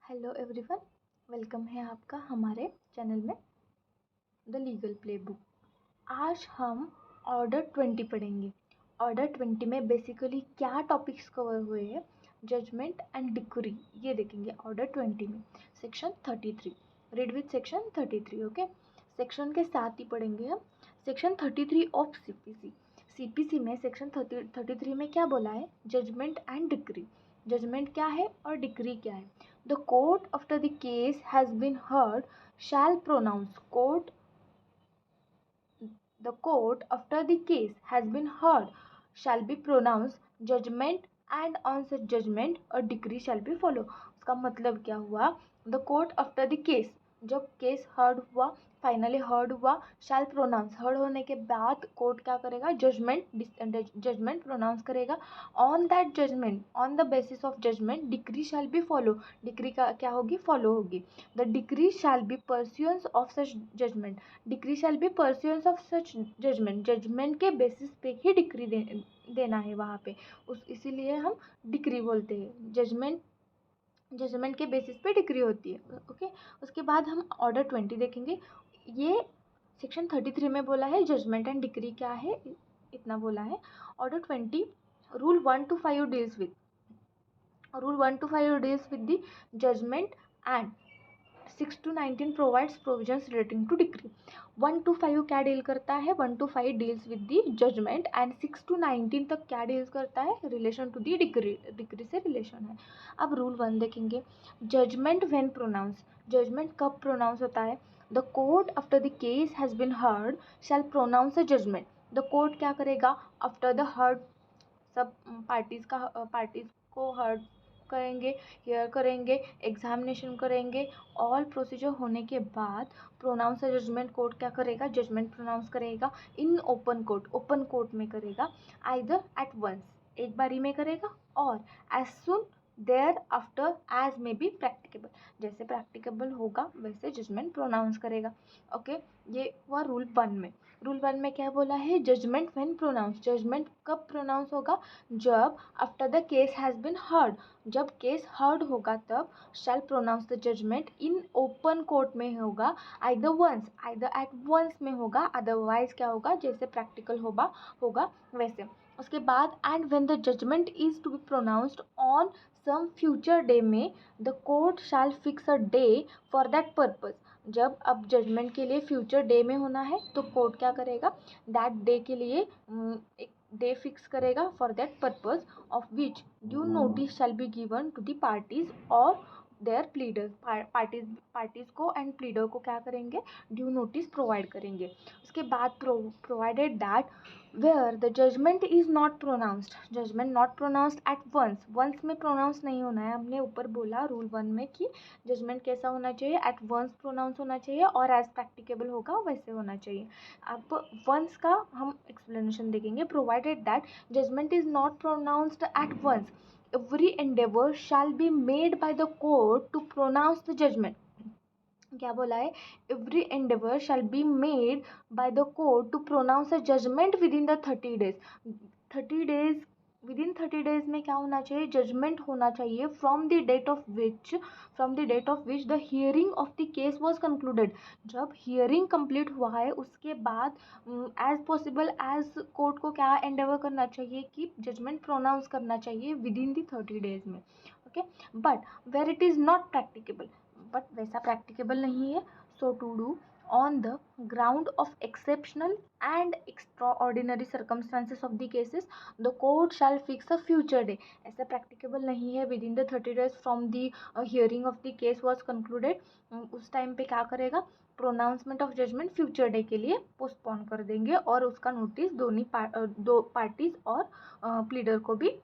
Hello everyone, welcome है आपका हमारे चैनल में द लीगल प्लेबुक। आज हम ऑर्डर 20 पढ़ेंगे। ऑर्डर 20 में बेसिकली क्या टॉपिक्स कवर हुए हैं, जजमेंट एंड डिक्री, ये देखेंगे ऑर्डर 20 में। Section 33, read with section 33। Okay, section के साथ ही पढ़ेंगे हम सेक्शन 33 ऑफ सीपीसी। सीपीसी में सेक्शन 33 में क्या बोला है, जजमेंट एंड डिक्री। जजमेंट क्या है और डिक्री क्या है। The court after the case has been heard shall pronounce the court after the case has been heard shall be pronounced judgment, and on such judgment a decree shall be follow। उसका मतलब क्या हुआ, the court after the case, जब case heard हुआ, finally heard हुआ, शैल pronounce, heard होने के बाद कोर्ट क्या करेगा, जजमेंट प्रोनाउंस करेगा। On that judgement, on the basis of judgement decree shall be follow, decree का क्या होगी, फॉलो होगी। The decree shall be pursuance of such judgement, decree shall be pursuance of such judgement, judgement के basis पे ही decree देना है वहाँ पे, इसीलिए हम डिक्री बोलते हैं। जजमेंट के बेसिस पे डिक्री होती है। ओके, उसके बाद हम ऑर्डर 20 देखेंगे। ये सेक्शन 33 में बोला है जजमेंट एंड डिक्री क्या है, इतना बोला है। Order 20, rule 1 to 5 deals with the judgement and 6 to 19 provides provisions relating to decree. 1 to 5 क्या डील करता है, 1 to 5 deals with the judgement, and 6 to 19 तक क्या डील्स करता है, relation to the decree, decree से रिलेशन है। अब रूल 1 देखेंगे, जजमेंट व्हेन प्रोनाउंस, जजमेंट कब प्रोनाउंस होता है। The court after the case has been heard shall pronounce a judgement. The court क्या करेगा, आफ्टर द हर्ड, सब पार्टीज को हर्ड करेंगे, हियर करेंगे, एग्जामिनेशन करेंगे, ऑल प्रोसीजर होने के बाद प्रोनाउंस जजमेंट, कोर्ट क्या करेगा, जजमेंट प्रोनाउंस करेगा इन ओपन कोर्ट, ओपन कोर्ट में करेगा, आइदर एट वंस, एक बारी में करेगा, और as soon there after as may be practicable, जैसे प्रैक्टिकेबल होगा वैसे जजमेंट प्रोनाउंस करेगा। ओके, ये हुआ रूल 1 में। रूल 1 में क्या बोला है, जजमेंट व्हेन प्रोनाउंस, जजमेंट कब प्रोनाउंस होगा, जब after the case has been heard, जब केस हर्ड होगा तब shall pronounce the judgment in open court में होगा, आइदर एट वंस में होगा, अदरवाइज क्या होगा, जैसे प्रैक्टिकल होगा वैसे। उसके बाद and when the judgment is to be pronounced on some future day में the court shall fix a day for that purpose. जब अब जजमेंट के लिए फ्यूचर डे में होना है तो कोर्ट क्या करेगा, दैट डे के लिए एक डे फिक्स करेगा for that purpose, of which due notice shall be given to the parties और देयर प्लीडर्स। पार्टीज को एंड प्लीडर को क्या करेंगे, ड्यू नोटिस प्रोवाइड करेंगे। उसके बाद provided that where the judgment is not pronounced, judgment not pronounced at once में pronounce नहीं होना है। हमने ऊपर बोला रूल 1 में कि जजमेंट कैसा होना चाहिए, एट वंस प्रोनाउंस होना चाहिए और एज प्रैक्टिकेबल होगा वैसे होना चाहिए। अब वंस का हम एक्सप्लेनेशन देखेंगे। Provided that judgment is not pronounced at once, every endeavor shall be made by the court to pronounce the judgment। क्या बोला है, every endeavour shall be made by the court to pronounce a judgment within the 30 days. 30 days, within 30 days में क्या होना चाहिए, judgment होना चाहिए from the date of which the hearing of the case was concluded. जब hearing complete हुआ है उसके बाद एज पॉसिबल एज कोर्ट को क्या एंडेवर करना चाहिए कि जजमेंट प्रोनाउंस करना चाहिए विद इन द 30 डेज में। Okay, but where it is not practicable, but वैसा प्रैक्टिकेबल नहीं है, so to do on the ground of exceptional and extraordinary circumstances of the cases the court shall fix a future day. ऐसा practicable नहीं है within the 30 days from the hearing of the case was concluded, उस time पे क्या करेगा, pronouncement of judgment future day के लिए postpone कर देंगे और उसका नोटिस दो पार्टीज और प्लीडर को भी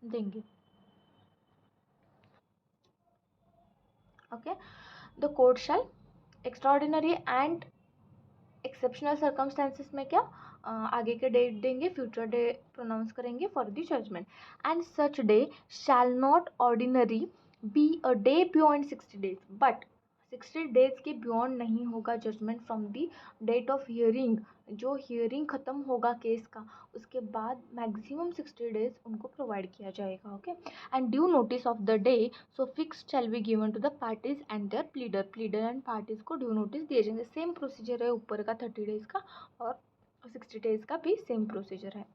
देंगे। Okay, the court shall extraordinary and exceptional circumstances में क्या आगे के डेट देंगे, फ्यूचर डे प्रोनाउंस करेंगे for the judgement, and such day shall not ordinary be a day beyond 60 days, but 60 days के बियॉन्ड नहीं होगा judgment from the date of hearing, जो हियरिंग ख़त्म होगा केस का उसके बाद मैक्सिमम 60 डेज उनको प्रोवाइड किया जाएगा। Okay, and due notice of the day so fix shall be given to the parties and their pleader and parties को ड्यू नोटिस दिए जाएंगे। सेम प्रोसीजर है ऊपर का 30 डेज का और 60 डेज का भी सेम प्रोसीजर है।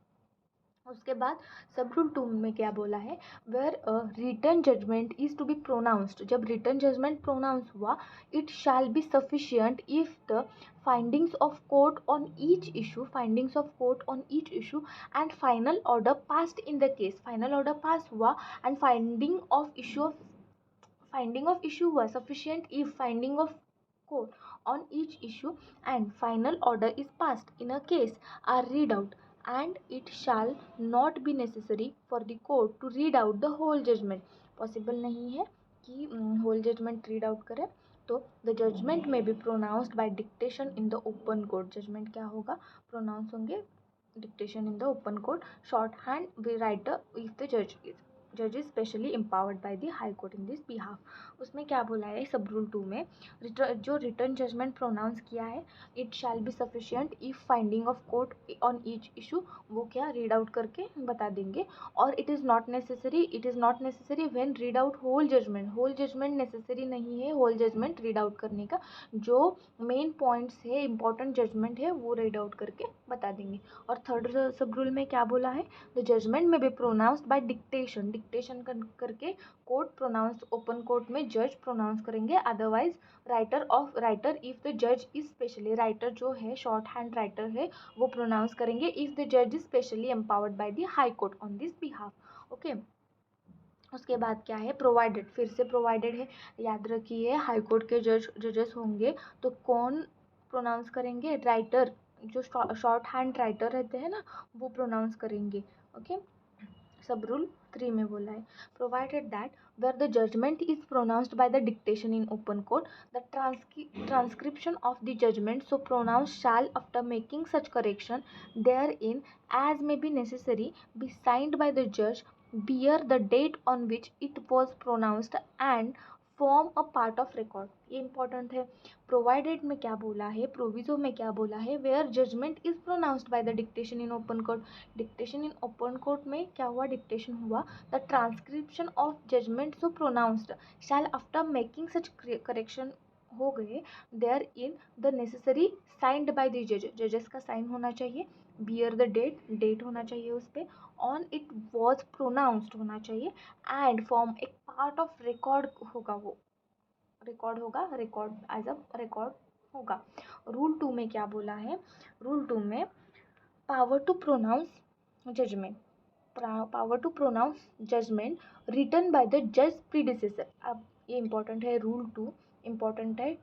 उसके बाद सब रूल 2 में क्या बोला है, where written judgment is to be pronounced, जब रिटन जजमेंट प्रोनाउंस हुआ it shall be sufficient if the findings of court on each issue and final order passed in the case, final order pass हुआ and finding of issue हुआ sufficient if finding of court on each issue and final order is passed in a case are read out, and it shall not be necessary for the court to read out the whole judgment, possible नहीं है कि whole judgment read out करे, तो the judgment may be pronounced by dictation in the open court, judgment क्या होगा, pronounce होंगे dictation in the open court, shorthand we writer if the judge is specially empowered by the high court in this behalf। उसमें क्या बोला है सब rule 2 में, जो रिटर्न जजमेंट प्रोनाउंस किया है it shall be sufficient if finding of court on each issue, वो क्या रीड आउट करके बता देंगे, और it is not necessary when read out whole judgment necessary नहीं है होल जजमेंट रीड आउट करने का, जो मेन पॉइंट्स है इंपॉर्टेंट जजमेंट है वो रीड आउट करके बता देंगे। और थर्ड सब रूल में क्या बोला है, द जजमेंट में बी प्रोनाउंस्ड बाय डिक्टेशन करके कोर्ट प्रोनाउंस, ओपन कोर्ट में जज प्रोनाउंस करेंगे, अदरवाइज राइटर इफ द जज इज स्पेशली, राइटर जो है शॉर्ट हैंड राइटर है वो प्रोनाउंस करेंगे इफ द जज is specially empowered by the high court on this behalf. Okay, उसके बाद क्या है, प्रोवाइडेड, फिर से प्रोवाइडेड है, याद रखिए हाई कोर्ट के जजेस होंगे तो कौन प्रोनाउंस करेंगे, राइटर, जो शॉर्ट हैंड राइटर रहते हैं ना वो प्रोनाउंस करेंगे। ओके, सब रूल 3 में बोला है, provided that where the judgment is pronounced by the dictation in open court the transcription of the judgment so pronounce shall after making such correction therein as may be necessary be signed by the जज bear the date on which it was pronounced and form a part of record। ये important है। Provided में क्या बोला है, proviso में क्या बोला है, where judgment is pronounced by the dictation in open court, dictation in open court में क्या हुआ, डिक्टेशन हुआ, the transcription of judgment so pronounced shall after making such correction हो गए therein the necessary signed by the जजेस का sign होना चाहिए, बियर द डेट होना चाहिए उस पर, ऑन इट वॉज प्रोनाउंस्ड होना चाहिए, एंड फॉर्म एक पार्ट ऑफ रिकॉर्ड होगा, वो रिकॉर्ड एज अ रिकॉर्ड होगा। रूल 2 में क्या बोला है, रूल 2 में power to pronounce judgment written by the जज प्रीडिसेसर। अब ये इंपॉर्टेंट है, रूल 2 इंपॉर्टेंट है,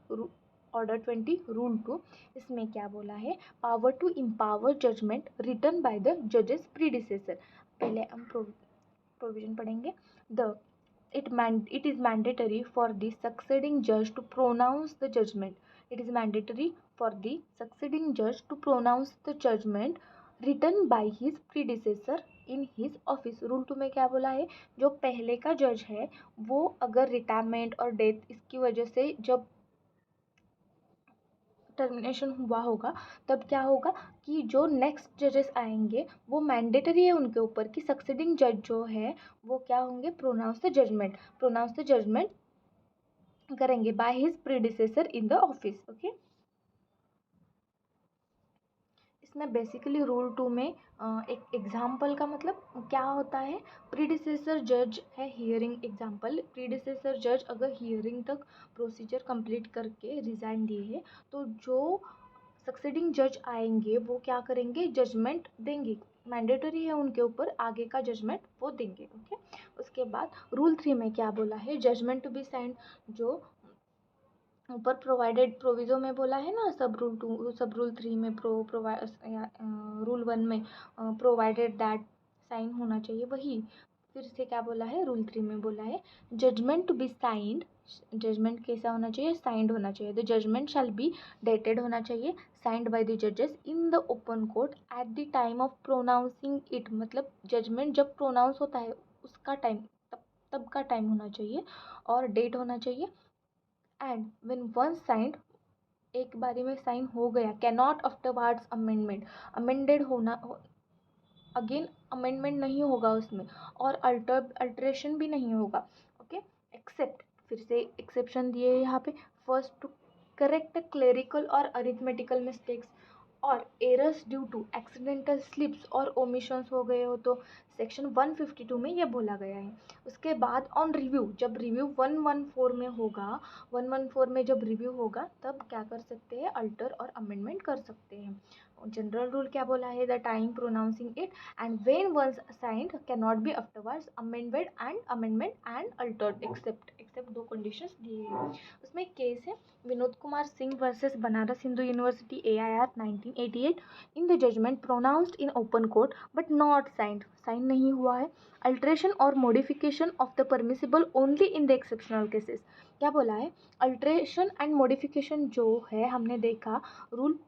ऑर्डर 20 रूल 2, इसमें क्या बोला है, power to empower judgment written by the जजेस प्रीडिसेसर। पहले हम प्रोविजन पढ़ेंगे, it is mandatory for the succeeding judge to pronounce the judgment, it is mandatory for the succeeding judge to pronounce the judgment written by his predecessor in his office। Rule 2 में क्या बोला है, जो पहले का जज है वो अगर रिटायरमेंट और डेथ इसकी वजह से जब टर्मिनेशन हुआ होगा तब क्या होगा कि जो नेक्स्ट जजेस आएंगे वो मैंडेटरी है उनके ऊपर कि सक्सीडिंग जज जो है वो क्या होंगे, प्रोनाउंस द जजमेंट करेंगे by his predecessor in the office. Okay, इसमें बेसिकली रूल 2 में एक एग्जाम्पल का मतलब क्या होता है, प्रीडिसेसर जज है हियरिंग, एग्जाम्पल प्रीडिसेसर जज अगर हियरिंग तक प्रोसीजर कंप्लीट करके रिज़ाइन दिए है तो जो सक्सीडिंग जज आएंगे वो क्या करेंगे, जजमेंट देंगे, मैंडेटरी है उनके ऊपर आगे का जजमेंट वो देंगे। ओके, उसके बाद रूल 3 में क्या बोला है, जजमेंट टू बी साइंड, जो ऊपर प्रोवाइडेड प्रोविजो में बोला है ना, सब रूल 3 में रूल 1 में प्रोवाइडेड दैट साइन होना चाहिए, वही फिर से क्या बोला है, रूल 3 में बोला है judgment to be signed, judgment कैसा होना चाहिए, साइंड होना चाहिए, the judgment shall be dated होना चाहिए, साइंड बाय द जजेस in the open court at the time of pronouncing it, मतलब जजमेंट जब प्रोनाउंस होता है उसका टाइम, तब का टाइम होना चाहिए, और डेट होना चाहिए एंड व्हेन वंस साइंड, एक बारी में साइन हो गया, कैनॉट आफ्टरवर्ड्स अमेंडमेंट, अमेंडेड होना, अगेन अमेंडमेंट नहीं होगा उसमें, और अल्टरेशन भी नहीं होगा। ओके, एक्सेप्ट, फिर से एक्सेप्शन दिए यहाँ पे, फर्स्ट टू करेक्ट क्लेरिकल और अरिथमेटिकल मिस्टेक्स और errors due to accidental slips और ओमिशंस हो गए हो तो सेक्शन 152 में ये बोला गया है। उसके बाद ऑन रिव्यू, जब रिव्यू 114 में होगा, 114 में जब रिव्यू होगा तब क्या कर सकते हैं, अल्टर और अमेंडमेंट कर सकते हैं। जनरल रूल क्या बोला है, the time pronouncing it and when once signed can not be afterwards amended and amendment and altered except दो कंडीशंस दी है। उसमें केस है Vinod Kumar Singh versus Banaras Hindu university AIR 1988। In the judgment pronounced in open court but not signed, sign नहीं हुआ है, alteration और modification of the permissible only in the exceptional cases. क्या बोला है, अल्ट्रेशन एंड मॉडिफिकेशन जो है हमने देखा रूल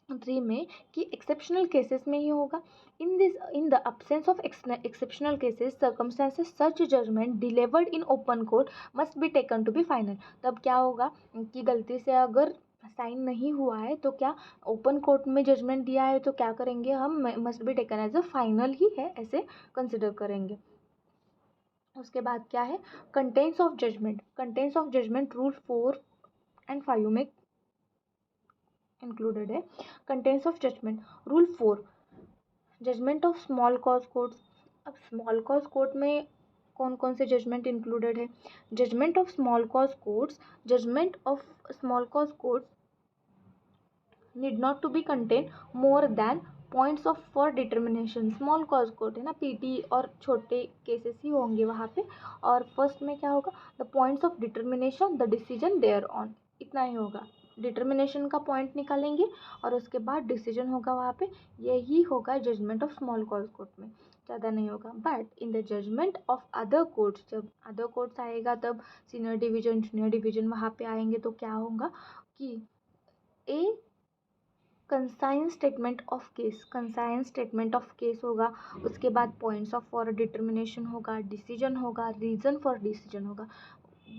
3 में कि एक्सेप्शनल केसेस में ही होगा। In the absence of exceptional cases circumstances such judgment delivered in open court must be taken to be final। तब क्या होगा कि गलती से अगर साइन नहीं हुआ है तो क्या ओपन कोर्ट में जजमेंट दिया है तो क्या करेंगे हम, must be taken as a final ही है ऐसे कंसिडर करेंगे। उसके बाद क्या है, contents of judgment, contents of judgment rule 4 and 5 में इंक्लूडेड है। Contents of judgment rule 4, judgment of small cause courts. अब स्मॉल कॉज कोर्ट में कौन कौन से जजमेंट इंक्लूडेड है, judgment of small cause courts, judgment of small cause courts need not to be contain more then points of for determination. Small cause court है ना, PT और छोटे केसेस ही होंगे वहाँ पे, और फर्स्ट में क्या होगा, the points of determination, the decision thereon, इतना ही होगा। डिटर्मिनेशन का पॉइंट निकालेंगे और उसके बाद डिसीजन होगा वहाँ पे, यही होगा judgment of small cause court में, ज़्यादा नहीं होगा। But in the judgment of other courts, जब अदर कोर्ट्स आएगा तब सीनियर डिवीजन जूनियर डिवीजन वहाँ पे आएंगे तो क्या होगा कि a concise statement of case, concise statement of case होगा, उसके बाद पॉइंट्स ऑफ फॉर डिटर्मिनेशन होगा, डिसीजन होगा, रीज़न फॉर डिसीजन होगा,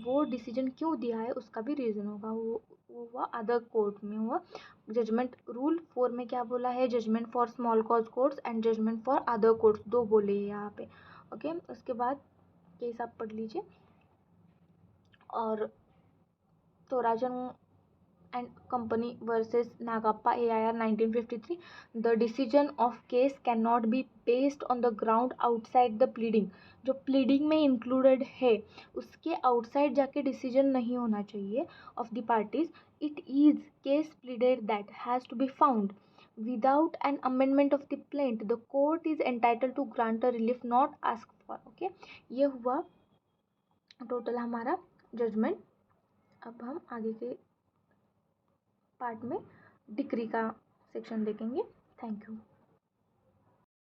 वो डिसीजन क्यों दिया है उसका भी रीज़न होगा, वो हुआ अदर कोर्ट में हुआ। जजमेंट रूल 4 में क्या बोला है, judgment for small cause courts and judgment for other courts, दो बोले हैं यहाँ पे। ओके, उसके बाद केस आप पढ़ लीजिए। और तोराजन and company versus Nagappa AIR 1953, the decision of case cannot be based on the ground outside the pleading। जो pleading में included है उसके outside जाके decision नहीं होना चाहिए of the parties। It is case pleaded that has to be found without an amendment of the plaint, the court is entitled to grant a relief not asked for। okay, ये हुआ total हमारा judgement. अब हम आगे के part में decree का section देखेंगे। Thank you.